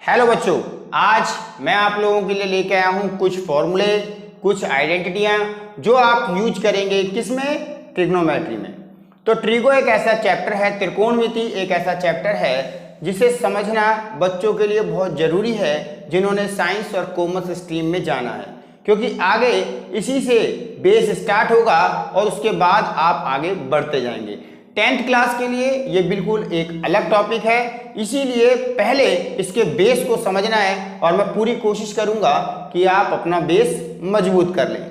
Hello बच्चों, आज मैं आप लोगों के लिए लेके आया हूँ कुछ फॉर्मूले, कुछ आइडेंटिटियाँ जो आप यूज करेंगे किसमें, ट्रिग्नोमेट्री में। तो ट्रिगो एक ऐसा चैप्टर है, त्रिकोणमिति एक ऐसा चैप्टर है जिसे समझना बच्चों के लिए बहुत ज़रूरी है जिन्होंने साइंस और कॉमर्स स्ट्रीम में जाना है, क्योंकि आगे इसी से बेस स्टार्ट होगा और उसके बाद आप आगे बढ़ते जाएंगे। 10th क्लास के लिए ये बिल्कुल एक अलग टॉपिक है, इसीलिए पहले इसके बेस को समझना है और मैं पूरी कोशिश करूंगा कि आप अपना बेस मजबूत कर लें।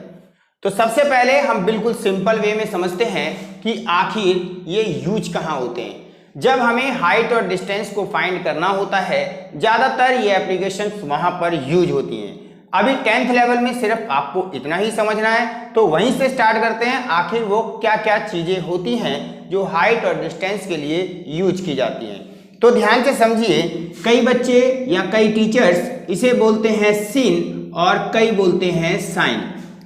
तो सबसे पहले हम बिल्कुल सिंपल वे में समझते हैं कि आखिर ये यूज कहाँ होते हैं। जब हमें हाइट और डिस्टेंस को फाइंड करना होता है, ज़्यादातर ये एप्लीकेशंस वहाँ पर यूज होती हैं। अभी 10th लेवल में सिर्फ आपको इतना ही समझना है, तो वहीं से स्टार्ट करते हैं आखिर वो क्या क्या चीज़ें होती हैं जो हाइट और डिस्टेंस के लिए यूज की जाती हैं। तो ध्यान से समझिए, कई बच्चे या कई टीचर्स इसे बोलते हैं सिन और कई बोलते हैं साइन,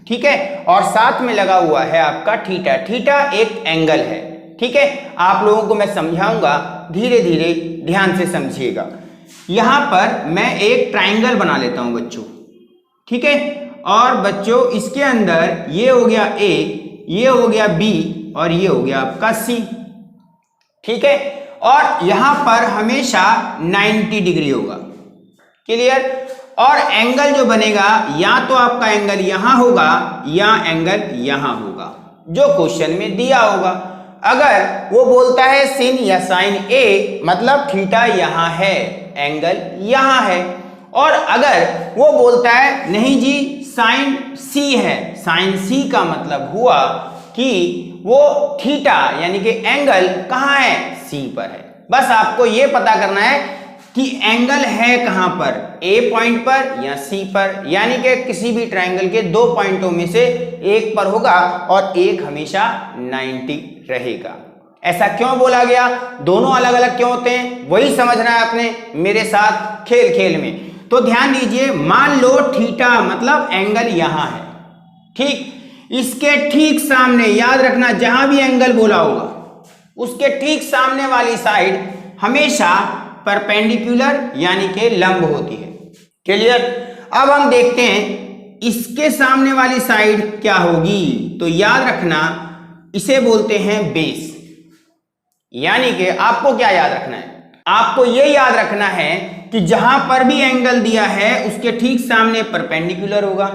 ठीक है। और साथ में लगा हुआ है आपका थीटा। थीटा एक एंगल है, ठीक है। आप लोगों को मैं समझाऊंगा, धीरे धीरे ध्यान से समझिएगा। यहाँ पर मैं एक ट्राइंगल बना लेता हूँ बच्चों, ठीक है। और बच्चों इसके अंदर ये हो गया ए, ये हो गया बी और ये हो गया आपका सी, ठीक है। और यहां पर हमेशा 90 डिग्री होगा, क्लियर। और एंगल जो बनेगा या तो आपका एंगल यहां होगा या एंगल यहां होगा, जो क्वेश्चन में दिया होगा। अगर वो बोलता है सिन या साइन ए, मतलब थीटा यहां है, एंगल यहां है। और अगर वो बोलता है नहीं जी साइन सी है, साइन सी का मतलब हुआ कि वो थीटा यानी कि एंगल कहाँ है, सी पर है। बस आपको ये पता करना है कि एंगल है कहाँ पर, ए पॉइंट पर या सी पर, यानी कि किसी भी ट्रायंगल के दो पॉइंटों में से एक पर होगा और एक हमेशा 90 रहेगा। ऐसा क्यों बोला गया, दोनों अलग अलग क्यों होते हैं, वही समझना है आपने मेरे साथ खेल खेल में। तो ध्यान दीजिए, मान लो थीटा मतलब एंगल यहां है, ठीक। इसके ठीक सामने, याद रखना जहां भी एंगल बोला होगा उसके ठीक सामने वाली साइड हमेशा परपेंडिकुलर यानी कि लंब होती है, क्लियर। अब हम देखते हैं इसके सामने वाली साइड क्या होगी। तो याद रखना इसे बोलते हैं बेस, यानी कि आपको क्या याद रखना है, आपको यह याद रखना है कि जहां पर भी एंगल दिया है उसके ठीक सामने परपेंडिकुलर होगा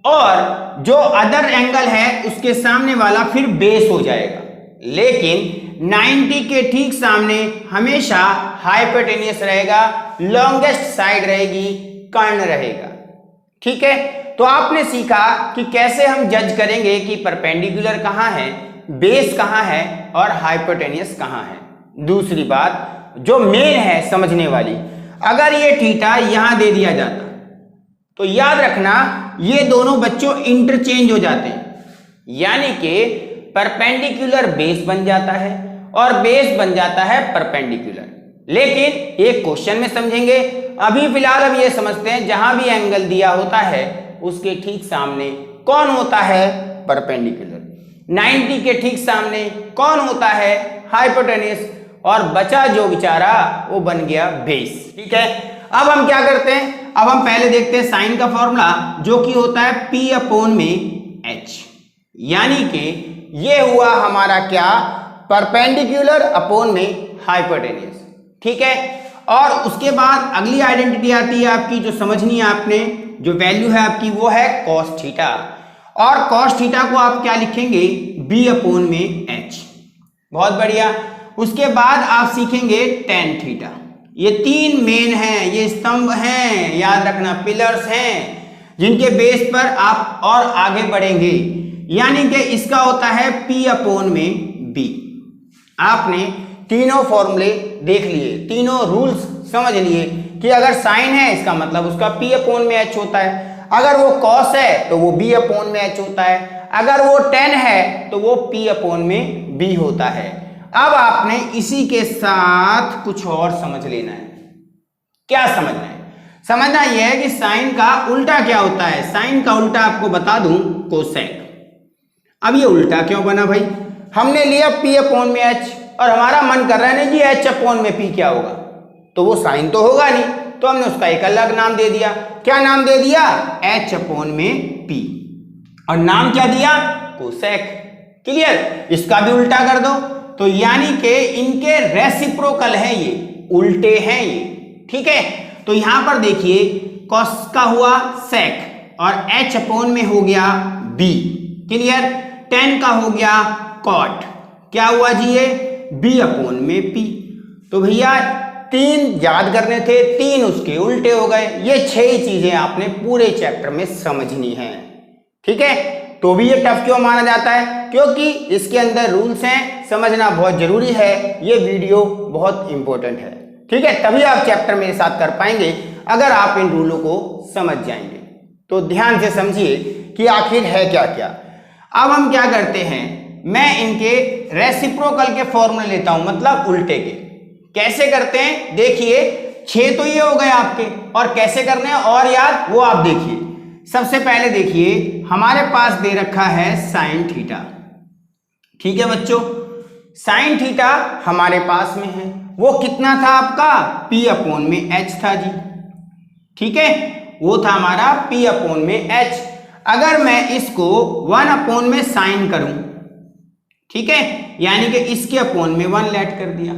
और जो अदर एंगल है उसके सामने वाला फिर बेस हो जाएगा। लेकिन 90 के ठीक सामने हमेशा हाइपोटेन्यूस रहेगा, लॉन्गेस्ट साइड रहेगी, कर्ण रहेगा, ठीक है। तो आपने सीखा कि कैसे हम जज करेंगे कि परपेंडिकुलर कहां है, बेस कहां है और हाइपोटेन्यूस कहां है। दूसरी बात जो मेन है समझने वाली, अगर ये थीटा यहां दे दिया जाता तो याद रखना ये दोनों बच्चों इंटरचेंज हो जाते हैं, यानी कि परपेंडिकुलर बेस बन जाता है और बेस बन जाता है परपेंडिकुलर। लेकिन एक क्वेश्चन में समझेंगे, अभी फिलहाल हम ये समझते हैं जहां भी एंगल दिया होता है उसके ठीक सामने कौन होता है, परपेंडिकुलर। 90 के ठीक सामने कौन होता है, हाइपोटेन्यूस, और बचा जो बेचारा वो बन गया बेस, ठीक है। अब हम क्या करते हैं, अब हम पहले देखते हैं साइन का फॉर्मूला जो कि होता है P अपॉन में H, यानी कि ये हुआ हमारा क्या, परपेंडिकुलर अपॉन में हाइपोटेन्यूस, ठीक है। और उसके बाद अगली आइडेंटिटी आती है आपकी जो समझनी है आपने, जो वैल्यू है आपकी वो है कॉस थीटा। और कॉस थीटा को आप क्या लिखेंगे, B अपॉन में H, बहुत बढ़िया। उसके बाद आप सीखेंगे टेन थीटा। ये तीन मेन हैं, ये स्तंभ हैं, याद रखना पिलर्स हैं जिनके बेस पर आप और आगे बढ़ेंगे, यानी कि इसका होता है P अपॉन में B। आपने तीनों फॉर्मूले देख लिए, तीनों रूल्स समझ लिए कि अगर साइन है इसका मतलब उसका P अपॉन में H होता है, अगर वो कॉस है तो वो B अपॉन में H होता है, अगर वो टेन है तो वो P अपॉन में B होता है। अब आपने इसी के साथ कुछ और समझ लेना है। क्या समझना है, समझना यह है कि साइन का उल्टा क्या होता है। साइन का उल्टा आपको बता दूं, कोसेक। अब ये उल्टा क्यों बना भाई, हमने लिया P अपॉन में H और हमारा मन कर रहा है नहीं जी H अपॉन में P क्या होगा, तो वो साइन तो होगा नहीं, तो हमने उसका एक अलग नाम दे दिया। क्या नाम दे दिया? h/p। और नाम क्या दिया? कोसेक। क्लियर? इसका भी उल्टा कर दो तो यानी कि इनके रेसिप्रोकल है, ये उल्टे हैं ये। ठीक है, तो यहां पर देखिए कॉस का हुआ सेक और h/ में हो गया b। क्लियर? tan का हो गया कॉट। क्या हुआ जी? ये b/p। तो भैया 3 याद करने थे, 3 उसके उल्टे हो गए। ये 6 ही चीजें आपने पूरे चैप्टर में समझनी है। ठीक है, तो भी ये टफ क्यों माना जाता है? क्योंकि इसके अंदर रूल्स हैं, समझना बहुत जरूरी है। ये वीडियो बहुत इंपॉर्टेंट है। ठीक है, तभी आप चैप्टर मेरे साथ कर पाएंगे अगर आप इन रूलों को समझ जाएंगे। तो ध्यान से समझिए कि आखिर है क्या क्या। अब हम क्या करते हैं, मैं इनके रेसिप्रोकल के फॉर्मूले लेता हूं, मतलब उल्टे के। कैसे करते हैं देखिए, 6 तो ये हो गए आपके, और कैसे करने हैं और याद वो आप देखिए। सबसे पहले देखिए हमारे पास दे रखा है साइन थीटा। ठीक है बच्चों, साइन थीटा हमारे पास में है, वो कितना था आपका? p/h था जी। ठीक है, वो था हमारा p/h। अगर मैं इसको 1/ में साइन करूं, ठीक है, यानी कि इसके अपॉन में 1 लेट कर दिया,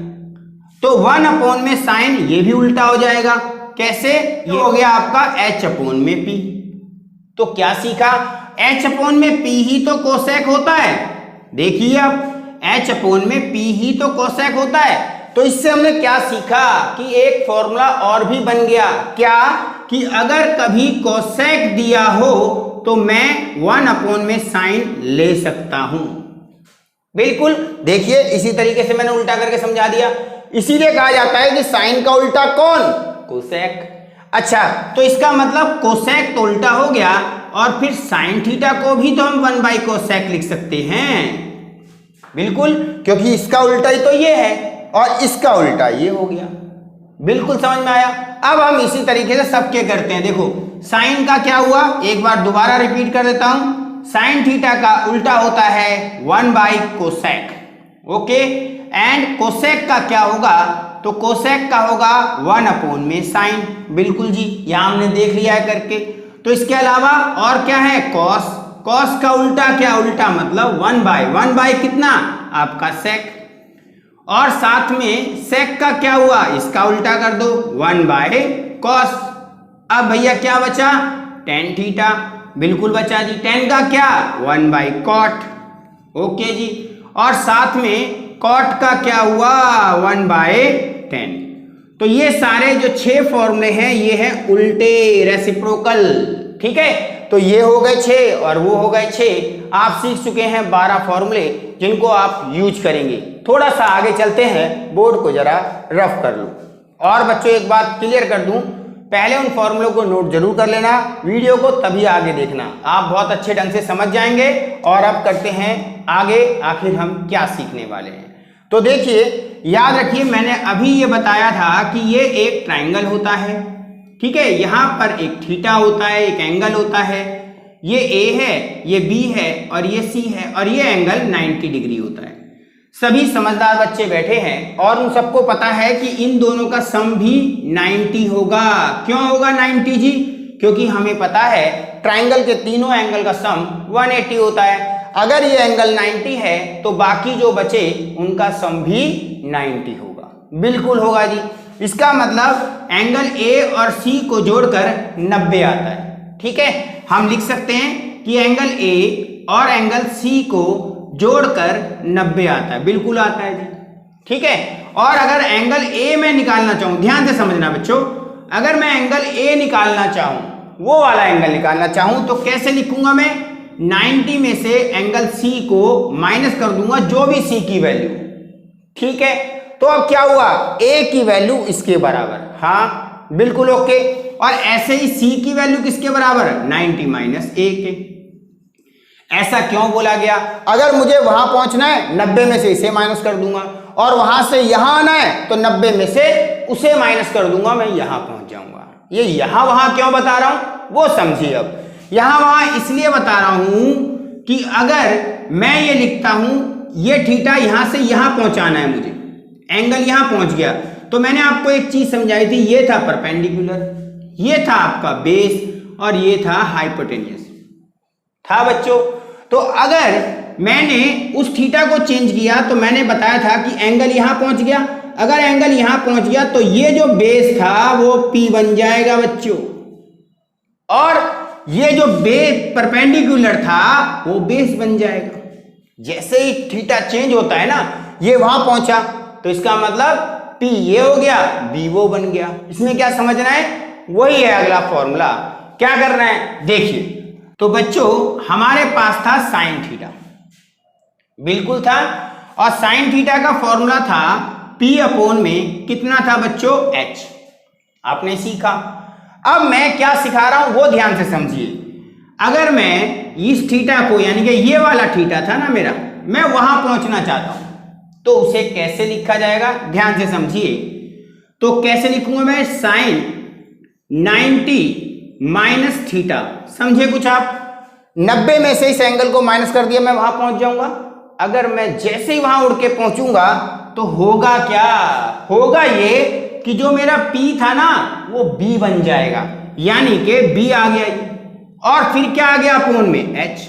तो 1/ में साइन ये भी उल्टा हो जाएगा। कैसे? ये हो गया आपका h/p। तो क्या सीखा? h/p ही तो कोसेक होता है। देखिए अब h/p ही तो कोसेक होता है। तो इससे हमने क्या सीखा कि एक फॉर्मूला और भी बन गया। क्या? कि अगर कभी कोसेक दिया हो तो मैं 1/ में साइन ले सकता हूं। बिल्कुल, देखिए इसी तरीके से मैंने उल्टा करके समझा दिया। इसीलिए कहा जाता है कि साइन का उल्टा कौन? कोसेक। अच्छा, तो इसका मतलब कोसेक तो उल्टा हो गया, और फिर साइन थीटा को भी तो हम 1/कोसेक लिख सकते हैं। बिल्कुल, क्योंकि इसका उल्टा ही तो ये है और इसका उल्टा ये हो गया। बिल्कुल समझ में आया। अब हम इसी तरीके से सबके करते हैं। देखो साइन का क्या हुआ, एक बार दोबारा रिपीट कर देता हूं। साइन थीटा का उल्टा होता है 1/कोसेक। ओके, एंड कोसेक का क्या होगा? तो कोसेक का होगा 1/ में साइन। बिल्कुल जी, यहां हमने देख लिया है करके। तो इसके अलावा और क्या है? कॉस। कॉस का उल्टा क्या? उल्टा मतलब 1/1/ कितना? आपका सेक। और साथ में सेक का क्या हुआ? इसका उल्टा कर दो 1/कॉस। अब भैया क्या बचा? tan theta. बिल्कुल बचा जी। tan का क्या? 1/कॉट। ओके जी, और साथ में कॉट का क्या हुआ? 1/tan। तो ये सारे जो 6 फॉर्मूले हैं ये हैं उल्टे, रेसिप्रोकल। ठीक है, तो ये हो गए 6 और वो हो गए 6। आप सीख चुके हैं 12 फॉर्मूले जिनको आप यूज करेंगे। थोड़ा सा आगे चलते हैं, बोर्ड को जरा रफ कर लो। और बच्चों एक बात क्लियर कर दूं, पहले उन फॉर्मूलों को नोट जरूर कर लेना, वीडियो को तभी आगे देखना, आप बहुत अच्छे ढंग से समझ जाएंगे। और अब करते हैं आगे, आखिर हम क्या सीखने वाले हैं। तो देखिए, याद रखिए मैंने अभी ये बताया था कि ये एक ट्राइंगल होता है। ठीक है, यहां पर एक थीटा होता है, एक एंगल होता है, ये ए है, ये बी है और ये सी है, और ये एंगल 90 डिग्री होता है। सभी समझदार बच्चे बैठे हैं और उन सबको पता है कि इन दोनों का सम भी 90 होगा। क्यों होगा 90 जी? क्योंकि हमें पता है ट्राइंगल के तीनों एंगल का सम 180 होता है। अगर ये एंगल 90 है तो बाकी जो बचे उनका सम भी 90 होगा। बिल्कुल होगा जी। इसका मतलब एंगल ए और सी को जोड़कर 90 आता है। ठीक है, हम लिख सकते हैं कि एंगल ए और एंगल सी को जोड़कर 90 आता है। बिल्कुल आता है जी। ठीक है, और अगर एंगल ए में निकालना चाहूं, ध्यान से समझना बच्चों, अगर मैं एंगल ए निकालना चाहूं, वो वाला एंगल निकालना चाहूं, तो कैसे लिखूंगा मैं? 90 में से एंगल सी को माइनस कर दूंगा, जो भी सी की वैल्यू। ठीक है, तो अब क्या हुआ? ए की वैल्यू इसके बराबर। हाँ बिल्कुल ओके। और ऐसे ही सी की वैल्यू किसके बराबर? 90 माइनस ए के। ऐसा क्यों बोला गया? अगर मुझे वहां पहुंचना है 90 में से इसे माइनस कर दूंगा, और वहां से यहां आना है तो 90 में से उसे माइनस कर दूंगा, मैं यहां पहुंच जाऊंगा। ये यहां वहां क्यों बता रहा हूं वो समझिए। अब यहां वहां इसलिए बता रहा हूं कि अगर मैं ये लिखता हूं, ये थीटा यहां से यहां पहुंचाना है मुझे, एंगल यहां पहुंच गया, तो मैंने आपको एक चीज समझाई थी, ये था परपेंडिकुलर, ये था आपका बेस और ये था हाइपोटेन्यूस था बच्चों। तो अगर मैंने उस थीटा को चेंज किया तो मैंने बताया था कि एंगल यहां पहुंच गया, अगर एंगल यहां पहुंच गया तो ये जो बेस था वो P बन जाएगा बच्चों, और ये जो बेस परपेंडिकुलर था वो बेस बन जाएगा। जैसे ही थीटा चेंज होता है ना, ये वहां पहुंचा तो इसका मतलब P ये हो गया, B वो बन गया। इसमें क्या समझना है, वही है अगला फॉर्मूला। क्या करना है देखिए, तो बच्चों हमारे पास था साइन थीटा, बिल्कुल था, और साइन थीटा का फॉर्मूला था P अपॉन में कितना था बच्चों, H। आपने सीखा। अब मैं क्या सिखा रहा हूं वो ध्यान से समझिए। अगर मैं इस थीटा को, यानी कि ये वाला थीटा था ना मेरा, मैं वहां पहुंचना चाहता हूं तो उसे कैसे लिखा जाएगा, ध्यान से समझिए। तो कैसे लिखूंगा मैं, साइन 90 माइनस थीटा। समझे कुछ आप, 90 में से इस एंगल को माइनस कर दिया, मैं वहां पहुंच जाऊंगा। अगर मैं जैसे ही वहां उड़ के पहुंचूंगा तो होगा क्या, होगा ये कि जो मेरा P था ना वो B बन जाएगा, यानी कि B आ गया, और फिर क्या आ गया अपॉन में H।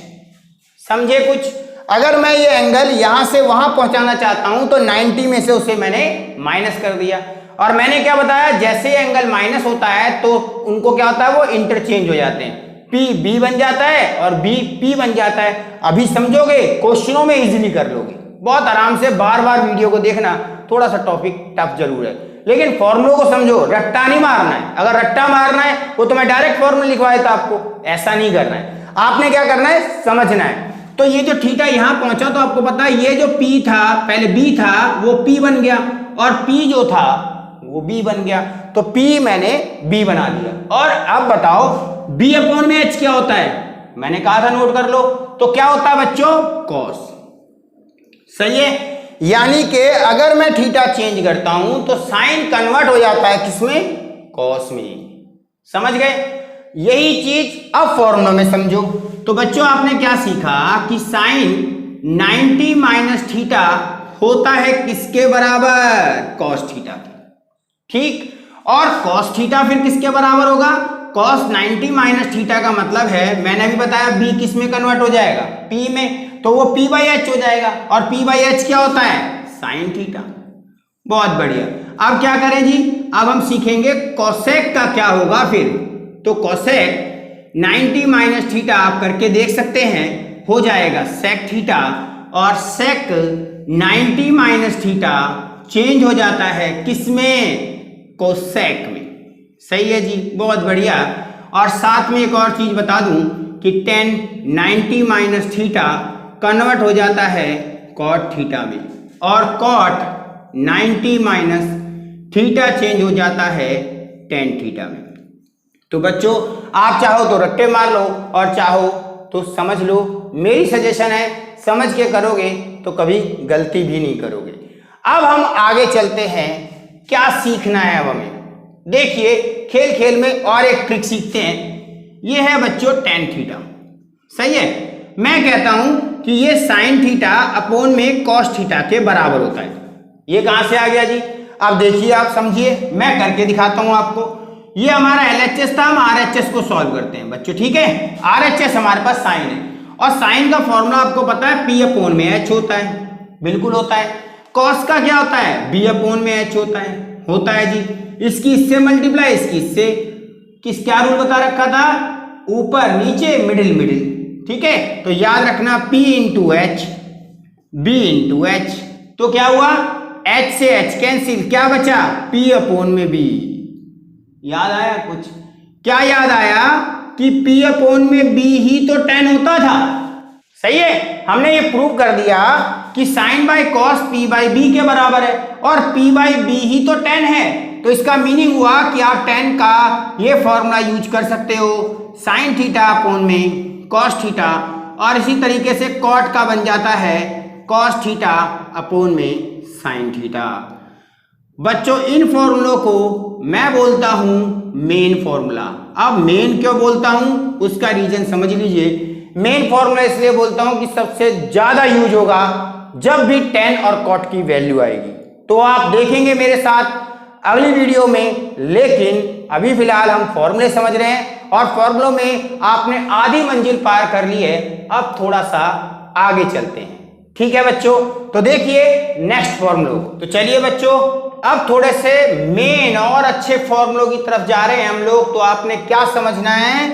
समझे कुछ। अगर मैं ये एंगल यहां से वहां पहुंचाना चाहता हूं तो 90 में से उसे मैंने माइनस कर दिया, और मैंने क्या बताया, जैसे एंगल माइनस होता है तो उनको क्या होता है, वो इंटरचेंज हो जाते हैं, P B बन जाता है और B P बन जाता है। अभी समझोगे, क्वेश्चनों में इजीली कर लोगे, बहुत आराम से। बार बार वीडियो को देखना, थोड़ा सा टॉपिक टफ जरूर है, लेकिन फॉर्मूलों को समझो, रट्टा नहीं मारना है। अगर रट्टा मारना है वो तो मैं डायरेक्ट फॉर्मूला लिखवाया था आपको, ऐसा नहीं करना है। आपने क्या करना है, समझना है। तो ये जो थीटा यहां पहुंचा तो आपको पता है ये जो P था, पहले B था, वो P बन गया, और P जो था वो B बन गया, तो P मैंने B बना दिया। और अब बताओ B अपॉन में H क्या होता है, मैंने कहा था नोट कर लो, तो क्या होता है बच्चों, कॉस। सही है, यानी कि अगर मैं थीटा चेंज करता हूं तो साइन कन्वर्ट हो जाता है किसमें, कॉस में। समझ गए, यही चीज अब फॉर्मूला में समझो। तो बच्चों आपने क्या सीखा कि साइन 90 माइनस थीटा होता है किसके बराबर, कॉस थीटा के, ठीक। और कॉस थीटा फिर किसके बराबर होगा, कॉस 90 माइनस थीटा का मतलब है, मैंने अभी बताया B किस में कन्वर्ट हो जाएगा, P में, तो वो P बाई H हो जाएगा, और P बाई H क्या होता है, साइन थीटा। बहुत बढ़िया। अब क्या करें जी, अब हम सीखेंगे कोसेक का क्या होगा फिर। तो कोसेक 90 माइनस थीटा आप करके देख सकते हैं, हो जाएगा सेक थीटा, और सेक 90 माइनस थीटा चेंज हो जाता है किसमें, कोसेक में। सही है जी, बहुत बढ़िया। और साथ में एक और चीज बता दूं कि tan 90 माइनस थीटा कन्वर्ट हो जाता है कॉट थीटा में, और कॉट 90 माइनस थीटा चेंज हो जाता है tan थीटा में। तो बच्चों आप चाहो तो रट्टे मार लो और चाहो तो समझ लो, मेरी सजेशन है समझ के करोगे तो कभी गलती भी नहीं करोगे। अब हम आगे चलते हैं, क्या सीखना है अब हमें। देखिए खेल खेल में और एक ट्रिक सीखते हैं। ये है बच्चों tan थीटा, सही है। मैं कहता हूं कि ये साइन थीटा अपॉन में कॉस थीटा के बराबर होता है। ये कहां से आ गया जी, अब देखिए आप समझिए, मैं करके दिखाता हूं आपको। ये हमारा LHS था, हम RHS को सॉल्व करते हैं बच्चों, ठीक है। RHS हमारे पास साइन है, और साइन का फॉर्मूला आपको पता है P अपॉन में H होता है, बिल्कुल होता है। कॉस का क्या होता है, B अपॉन में H होता है जी। इसकी इससे मल्टीप्लाई, इसकी इससे, किस क्या रूल बता रखा था, ऊपर नीचे मिडिल, ठीक है। तो याद रखना P into H, B into H, तो क्या हुआ, H से H कैंसिल, क्या बचा, P अपॉन में B। याद आया कुछ, क्या याद आया कि P अपॉन में B ही तो tan होता था, सही है। हमने ये प्रूव कर दिया कि sine by cos P by B के बराबर है, और P बाई B ही तो tan है। तो इसका मीनिंग हुआ कि आप tan का ये फॉर्मूला यूज कर सकते हो, साइन थीटा अपॉन में कॉस थीटा, और इसी तरीके से कॉट का बन जाता है कॉस थीटा अपॉन में साइन थीटा। बच्चों इन फॉर्मूलों को मैं बोलता हूं मेन फॉर्मूला। अब मेन क्यों बोलता हूं उसका रीजन समझ लीजिए। मेन फॉर्मूला इसलिए बोलता हूं कि सबसे ज्यादा यूज होगा जब भी tan और cot की वैल्यू आएगी। तो आप देखेंगे मेरे साथ, अगली वीडियो में। लेकिन अभी फिलहाल हम फॉर्मूले समझ रहे हैं और फॉर्मूलों में आपने आधी मंजिल पार कर ली है, अब थोड़ा सा आगे चलते हैं। ठीक है बच्चों, तो देखिए नेक्स्ट फॉर्मूलों। तो चलिए बच्चों, अब थोड़े से मेन और अच्छे फॉर्मूलों की तरफ जा रहे हैं हम लोग। तो आपने क्या समझना है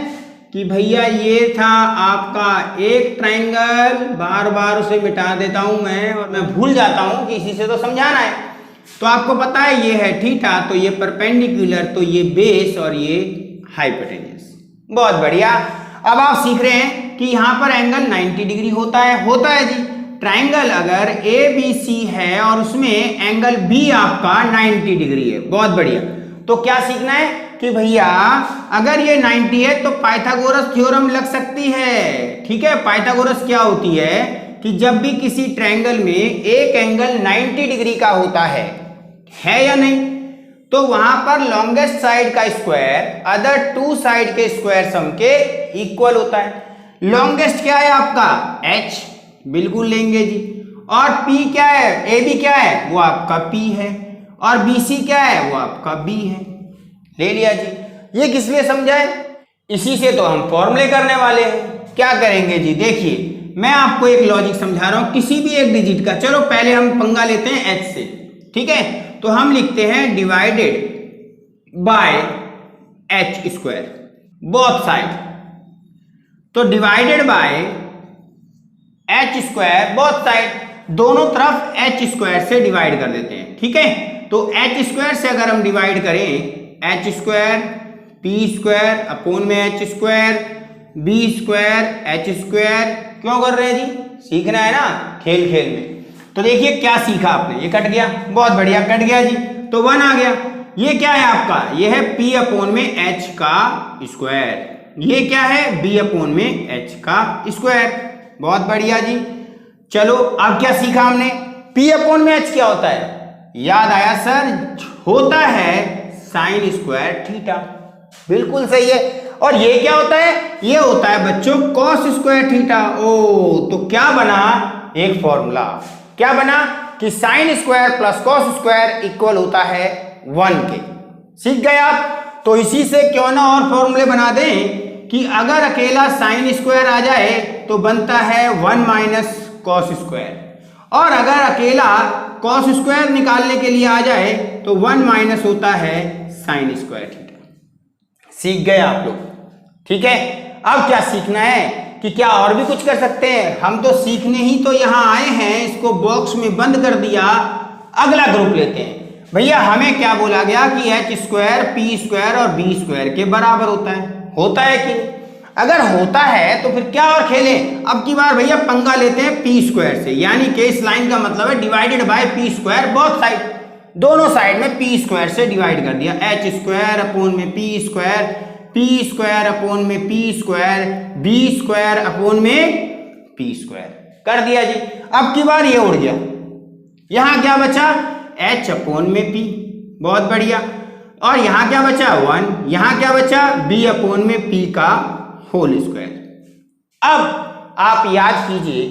कि भैया ये था आपका एक ट्राइंगल, बार बार उसे मिटा देता हूं मैं और मैं भूल जाता हूं कि इसी से तो समझाना है। तो आपको पता है ये है थीटा, तो ये परपेंडिकुलर, तो ये बेस और ये हाइपोटेन्यूज। बहुत बढ़िया। अब आप सीख रहे हैं कि यहां पर एंगल 90 डिग्री होता है जी। ट्राइंगल अगर ABC है और उसमें एंगल B आपका 90 डिग्री है। बहुत बढ़िया। तो क्या सीखना है कि भैया अगर ये 90 है तो पाइथागोरस थ्योरम लग सकती है। ठीक है, पाइथागोरस क्या होती है कि जब भी किसी ट्रायंगल में एक एंगल 90 डिग्री का होता है या नहीं, तो वहां पर लॉन्गेस्ट साइड का स्क्वायर अदर टू साइड के स्क्वायर सम के इक्वल होता है। लॉन्गेस्ट क्या है आपका H, बिल्कुल लेंगे जी। और P क्या है, AB क्या है, वो आपका P है। और BC क्या है, वो आपका B है। ले लिया जी। ये किस लिए समझाए, इसी से तो हम फॉर्मूले करने वाले हैं। क्या करेंगे जी, देखिए मैं आपको एक लॉजिक समझा रहा हूं किसी भी एक डिजिट का। चलो पहले हम पंगा लेते हैं H से। ठीक है, तो हम लिखते हैं divided by H square both side. तो divided by H square both side, दोनों तरफ H स्क्वायर से डिवाइड कर देते हैं। ठीक है, तो H स्क्वायर से अगर हम डिवाइड करें, H square P square upon में H square B square H square. क्यों कर रहे हैं जी, सीखना है ना खेल खेल में। तो देखिए क्या सीखा आपने, ये कट गया, बहुत बढ़िया कट गया जी, तो 1 आ गया। ये क्या है आपका, ये है P अपॉन में H का स्क्वायर। ये क्या है, B अपॉन में H का स्क्वायर। बहुत बढ़िया जी। चलो अब क्या सीखा हमने, P अपॉन में H क्या होता है, याद आया सर, होता है साइन स्क्वायर थीटा। बिल्कुल सही है। और ये क्या होता है, ये होता है बच्चों कॉस स्क्वायर थीटा। ओ, तो क्या बना, एक फॉर्मूला क्या बना कि sign square plus cos square equal होता है 1 के। सीख गए आप। तो इसी से क्यों ना और फॉर्मूले बना दें कि अगर अकेला साइन स्क्वायर आ जाए तो बनता है 1 माइनस कॉस स्क्वायर, और अगर अकेला कॉस स्क्वायर निकालने के लिए आ जाए तो 1 माइनस होता है साइन स्क्वायर थीटा। सीख गए आप लोग। ठीक है, अब क्या सीखना है कि क्या और भी कुछ कर सकते हैं। हम तो सीखने ही तो यहां आए हैं, इसको बॉक्स में बंद कर दिया। अगला ग्रुप लेते हैं। भैया हमें क्या बोला गया कि H स्क्वायर P स्क्वायर और B स्क्वायर के बराबर होता है कि नहीं? अगर होता है तो फिर क्या और खेलें, अब की बार भैया पंगा लेते हैं P स्क्वायर से, यानी कि इस लाइन का मतलब है divided by P square both side. दोनों साइड में P स्क्वायर से डिवाइड कर दिया। H स्क्वायर अपॉन में P square, P square upon में P square, B square upon में P स्क्वायर कर दिया जी। अब की बार ये उड़ गया, यहां क्या बचा, H अपॉन में P। बहुत बढ़िया। और यहां क्या बचा 1, यहां क्या बचा B अपॉन में P का होल स्क्वायर। अब आप याद कीजिए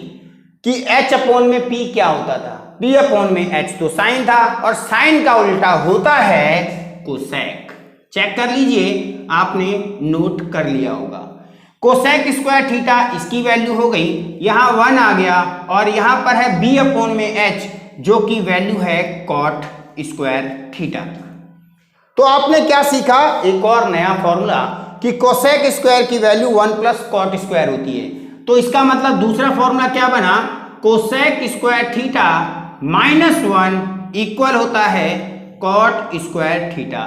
कि H अपॉन में P क्या होता था, B अपॉन में H तो साइन था, और साइन का उल्टा होता है कोसेक। चेक कर लीजिए, आपने नोट कर लिया होगा। कोसेक स्क्वायर थीटा, इसकी वैल्यू हो गई, यहां 1 आ गया, और यहां पर है B अपॉन में H जो कि वैल्यू है कॉट स्क्वायर थीटा। तो आपने क्या सीखा, एक और नया फॉर्मूला कि कोसेक स्क्वायर की वैल्यू 1 प्लस कॉट स्क्वायर होती है। तो इसका मतलब दूसरा फॉर्मूला क्या बना, cosec square theta minus 1 equal होता है कॉट स्क्वायर थीटा।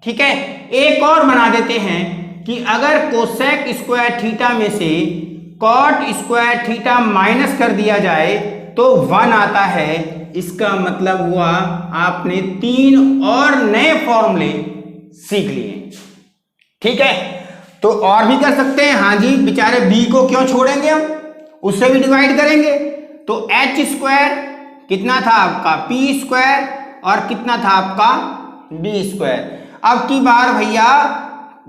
ठीक है, एक और बना देते हैं कि अगर कोसेक स्क्वायर थीटा में से कॉट स्क्वायर थीटा माइनस कर दिया जाए तो 1 आता है। इसका मतलब हुआ आपने 3 और नए फॉर्मूले सीख लिए। ठीक है, तो और भी कर सकते हैं। हाँ जी, बेचारे B को क्यों छोड़ेंगे, हम उससे भी डिवाइड करेंगे। तो H स्क्वायर कितना था आपका P स्क्वायर, और कितना था आपका B स्क्वायर। अब की बार भैया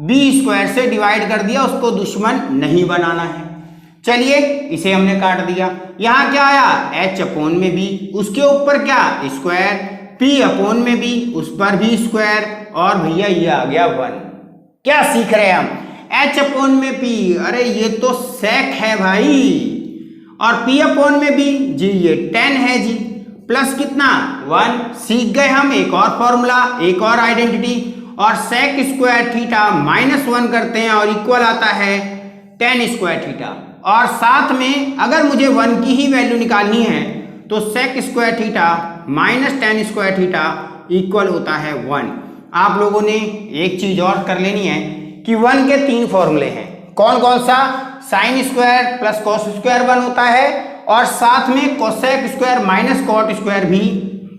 B स्क्वायर से डिवाइड कर दिया, उसको दुश्मन नहीं बनाना है। चलिए इसे हमने काट दिया। यहां क्या आया, H अपॉन में B, उसके ऊपर क्या स्क्वायर, p अपॉन में भी, उस पर भी स्क्वायर, और भैया ये आ गया 1। क्या सीख रहे हैं हम? h अपॉन में p, अरे ये तो sec है भाई, और p अपॉन में भी जी ये tan है जी, प्लस कितना 1। सीख गए हम एक और फॉर्मूला, एक और आइडेंटिटी, और sec स्क्वायर थीटा माइनस 1 करते हैं और इक्वल आता है tan स्क्वायर थीटा। और साथ में अगर मुझे 1 की ही वैल्यू निकालनी है तो sec square theta minus tan square theta equal होता है 1। आप लोगों ने एक चीज और कर लेनी है कि 1 के 3 फॉर्मूले हैं। कौन कौन सा? Sine square plus cos square 1 होता है, और साथ में cosec square minus cot square भी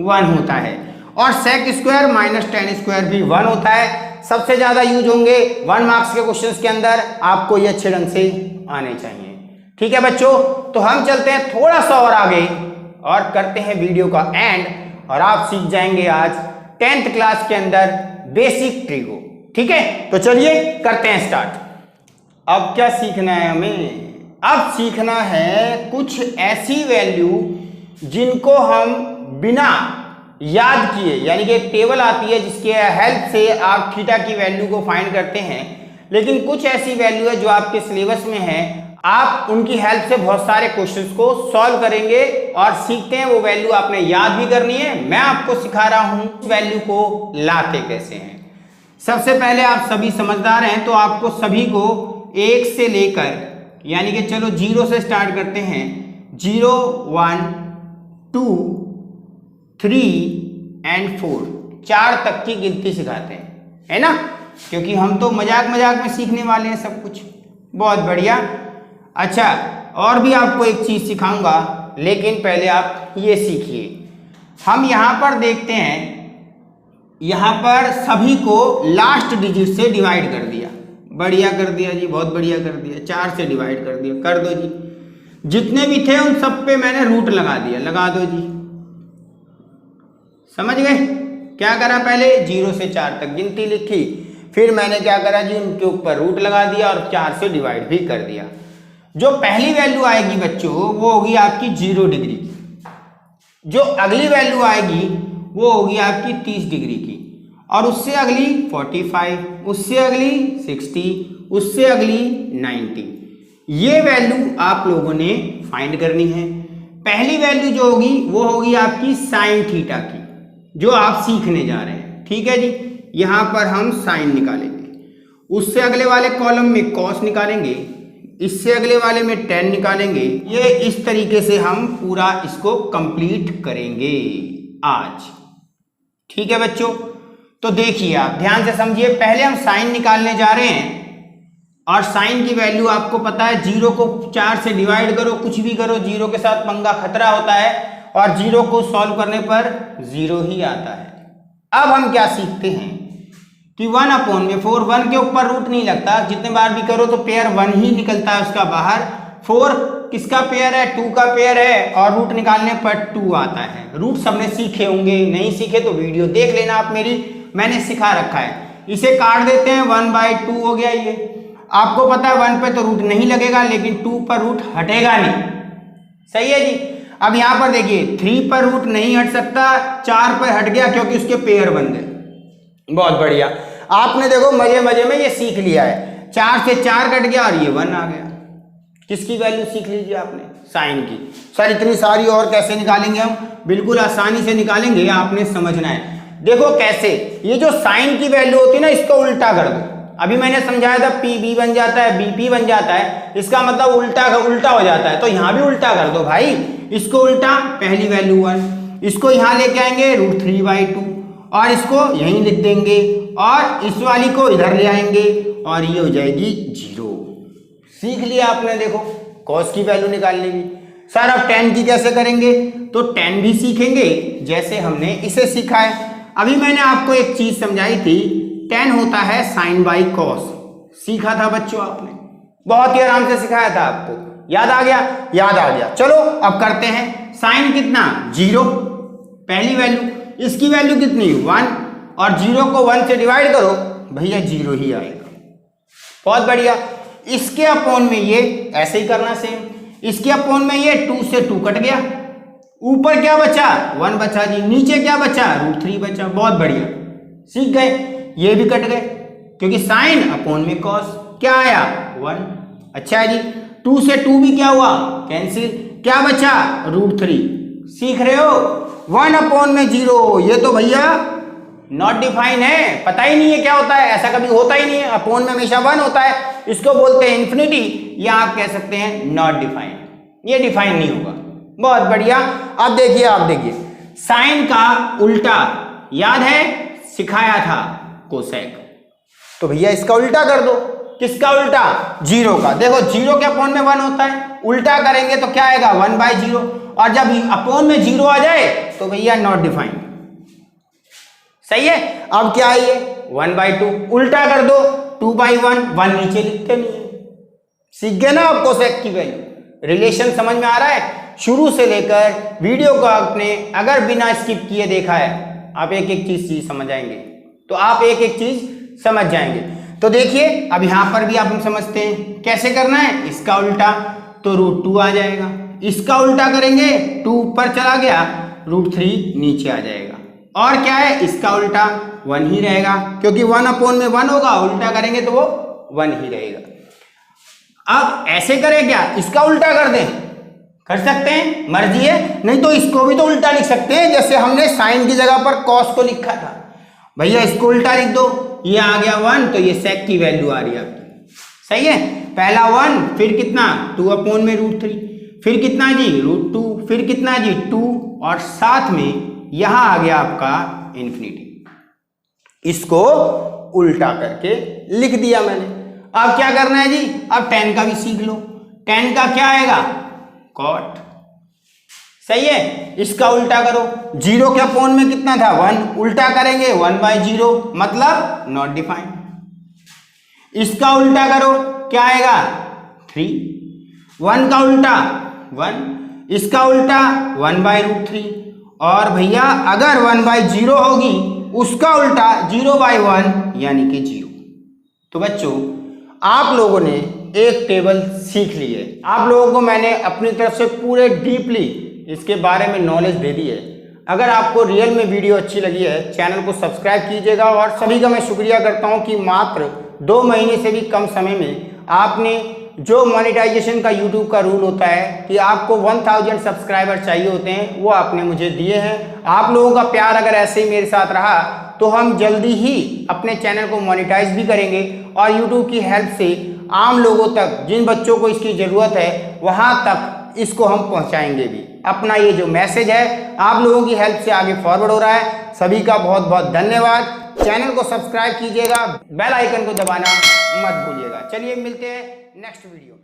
1 होता है, और sec square minus tan square भी 1 होता है। सबसे ज्यादा यूज होंगे 1 मार्क्स के क्वेश्चंस के अंदर, आपको ये अच्छे ढंग से आने चाहिए। ठीक है बच्चों, तो हम चलते हैं थोड़ा सा और आगे और करते हैं वीडियो का एंड, और आप सीख जाएंगे आज 10th क्लास के अंदर बेसिक ट्रिगो। ठीक है, तो चलिए करते हैं स्टार्ट। अब क्या सीखना है हमें? अब सीखना है कुछ ऐसी वैल्यू जिनको हम बिना याद किए, यानी कि एक टेबल आती है जिसके हेल्प से आप थीटा की वैल्यू को फाइंड करते हैं, लेकिन कुछ ऐसी वैल्यू है जो आपके सिलेबस में है, आप उनकी हेल्प से बहुत सारे क्वेश्चंस को सॉल्व करेंगे और सीखते हैं। वो वैल्यू आपने याद भी करनी है, मैं आपको सिखा रहा हूं उस वैल्यू को लाते कैसे हैं। सबसे पहले आप सभी समझदार हैं तो आपको सभी को 1 से लेकर, यानी कि चलो 0 से स्टार्ट करते हैं, 0 1 2 3 एंड 4 तक की गिनती सिखाते हैं, है ना, क्योंकि हम तो मजाक मजाक में सीखने वाले हैं सब कुछ। बहुत बढ़िया। अच्छा, और भी आपको एक चीज सिखाऊंगा, लेकिन पहले आप ये सीखिए। हम यहां पर देखते हैं, यहां पर सभी को लास्ट डिजिट से डिवाइड कर दिया। बढ़िया कर दिया जी, बहुत बढ़िया कर दिया। 4 से डिवाइड कर दिया, कर दो जी। जितने भी थे उन सब पे मैंने रूट लगा दिया, लगा दो जी। समझ गए? क्या करा? पहले 0 से 4 तक गिनती लिखी, फिर मैंने क्या करा जी, उनके ऊपर रूट लगा दिया और 4 से डिवाइड भी कर दिया। जो पहली वैल्यू आएगी बच्चों वो होगी आपकी 0 डिग्री की, जो अगली वैल्यू आएगी वो होगी आपकी 30 डिग्री की, और उससे अगली 45, उससे अगली 60, उससे अगली 90। ये वैल्यू आप लोगों ने फाइंड करनी है। पहली वैल्यू जो होगी वो होगी आपकी साइन थीटा की, जो आप सीखने जा रहे हैं। ठीक है जी, यहां पर हम साइन निकालेंगे, उससे अगले वाले कॉलम में कॉस निकालेंगे, इससे अगले वाले में tan निकालेंगे। ये इस तरीके से हम पूरा इसको कंप्लीट करेंगे आज। ठीक है बच्चों, तो देखिए आप ध्यान से समझिए। पहले हम साइन निकालने जा रहे हैं, और साइन की वैल्यू आपको पता है, 0 को 4 से डिवाइड करो, कुछ भी करो, 0 के साथ पंगा खतरा होता है, और 0 को सॉल्व करने पर 0 ही आता है। अब हम क्या सीखते हैं कि 1 अपॉन में 4, 1 के ऊपर रूट नहीं लगता, जितने बार भी करो तो पेयर 1 ही निकलता है उसका बाहर। 4 किसका पेयर है? 2 का पेयर है, और रूट निकालने पर 2 आता है। रूट सबने सीखे होंगे, नहीं सीखे तो वीडियो देख लेना आप मेरी, मैंने सिखा रखा है। इसे काट देते हैं, 1/2 हो गया ये। आपको पता है 1 पे तो रूट नहीं लगेगा, लेकिन 2 पर रूट हटेगा नहीं। सही है जी। अब यहां पर देखिए 3 पर रूट नहीं हट सकता, 4 पर हट गया क्योंकि उसके पेयर बन गए। बहुत बढ़िया, आपने देखो मजे मजे में ये सीख लिया है। 4 से 4 कट गया और ये 1 आ गया। किसकी वैल्यू सीख लीजिए आपने? साइन की। सर इतनी सारी और कैसे निकालेंगे हम? बिल्कुल आसानी से निकालेंगे, आपने समझना है। देखो कैसे, ये जो साइन की वैल्यू होती है ना, इसको उल्टा कर दो। अभी मैंने समझाया था पी बी बन जाता है, बी पी बन जाता है, इसका मतलब उल्टा हो जाता है। तो यहां भी उल्टा कर दो भाई, इसको उल्टा, पहली वैल्यू 1, इसको यहां लेके आएंगे √3/2, और इसको यहीं लिख देंगे, और इस वाली को इधर ले आएंगे, और ये हो जाएगी 0। सीख लिया आपने। देखो कॉस की वैल्यू निकालने की। सर अब tan की कैसे करेंगे? तो tan भी सीखेंगे जैसे हमने इसे सीखा है। अभी मैंने आपको एक चीज समझाई थी, tan होता है साइन बाई कॉस। सीखा था बच्चों आपने, बहुत ही आराम से सिखाया था आपको। याद आ गया? याद आ गया। चलो अब करते हैं। साइन कितना? 0 पहली वैल्यू, इसकी वैल्यू कितनी? 1, और 0 को 1 से डिवाइड करो, भैया 0 ही आएगा। बहुत बढ़िया। इसके अपॉन में ये ऐसे ही करना सेम, इसके अपॉन में ये 2 से 2 कट गया, ऊपर क्या बचा 1 बचा जी, नीचे क्या बचा √3 बचा। बहुत बढ़िया, सीख गए। ये भी कट गए क्योंकि साइन अपॉन में कॉस क्या आया 1। अच्छा है जी, 2 से 2 भी क्या हुआ कैंसिल, क्या बचा √3। सीख रहे हो। 1 अपॉन में 0, ये तो भैया नॉट डिफाइन है, पता ही नहीं है क्या होता है, ऐसा कभी होता ही नहीं है। अपॉन में हमेशा 1 होता है, इसको बोलते हैं इन्फिनिटी, या आप कह सकते हैं नॉट डिफाइन, ये डिफाइन नहीं होगा। बहुत बढ़िया। अब देखिए, आप देखिए साइन का उल्टा याद है, सिखाया था कोसेक, तो भैया इसका उल्टा कर दो। किसका उल्टा 0 का। देखो 0 के अपॉन में 1 होता है, उल्टा करेंगे तो क्या आएगा 1/0, और जब अपॉन में 0 आ जाए तो भैया नॉट डिफाइन। सही है। अब क्या है ये 1/2, उल्टा कर दो 2/1, 1 नीचे लिखते नहीं है। सीख गए ना आप कोसेक की वैल्यू। रिलेशन समझ में आ रहा है। शुरू से लेकर वीडियो को आपने अगर बिना स्किप किए देखा है, आप एक एक चीज समझ आएंगे, तो आप एक एक चीज समझ जाएंगे। तो देखिए अब यहां पर भी आप हम समझते हैं कैसे करना है। इसका उल्टा तो √2 आ जाएगा, इसका उल्टा करेंगे 2 ऊपर चला गया, √3 नीचे आ जाएगा, और क्या है इसका उल्टा 1 ही रहेगा, क्योंकि 1 अपॉन में 1 होगा, उल्टा करेंगे तो वो 1 ही रहेगा। अब ऐसे करें क्या, इसका उल्टा कर दें, कर सकते हैं, मर्जी है, नहीं तो इसको भी तो उल्टा लिख सकते हैं, जैसे हमने साइन की जगह पर कॉस को लिखा था। भैया इसको उल्टा लिख दो, ये आ गया 1, तो ये सेक की वैल्यू आ रही है आपकी। सही है। पहला 1, फिर कितना 2 अपॉन में √3, फिर कितना जी √2, फिर कितना जी 2, और साथ में यहां आ गया आपका इन्फिनिटी। इसको उल्टा करके लिख दिया मैंने। अब क्या करना है जी, अब tan का भी सीख लो। tan का क्या आएगा cot। सही है। इसका उल्टा करो, 0 के अपॉन में कितना था 1, उल्टा करेंगे 1/0, मतलब नॉट डिफाइन। इसका उल्टा करो, क्या आएगा 3, 1 का उल्टा 1, इसका उल्टा 1/√3, और भैया अगर 1/0 होगी उसका उल्टा 0/1 यानी कि 0। तो बच्चों आप लोगों ने एक टेबल सीख ली है, आप लोगों को मैंने अपनी तरफ से पूरे डीपली इसके बारे में नॉलेज दे दी है। अगर आपको रियल में वीडियो अच्छी लगी है, चैनल को सब्सक्राइब कीजिएगा, और सभी का मैं शुक्रिया करता हूं कि मात्र 2 महीने से भी कम समय में आपने जो मोनेटाइजेशन का यूट्यूब का रूल होता है कि आपको 1000 सब्सक्राइबर चाहिए होते हैं, वो आपने मुझे दिए हैं। आप लोगों का प्यार अगर ऐसे ही मेरे साथ रहा तो हम जल्दी ही अपने चैनल को मोनेटाइज भी करेंगे, और यूट्यूब की हेल्प से आम लोगों तक, जिन बच्चों को इसकी ज़रूरत है, वहाँ तक इसको हम पहुँचाएंगे भी। अपना ये जो मैसेज है आप लोगों की हेल्प से आगे फॉरवर्ड हो रहा है। सभी का बहुत बहुत धन्यवाद। चैनल को सब्सक्राइब कीजिएगा, बेल आइकन को दबाना मत भूलिएगा। चलिए मिलते हैं नेक्स्ट वीडियो में।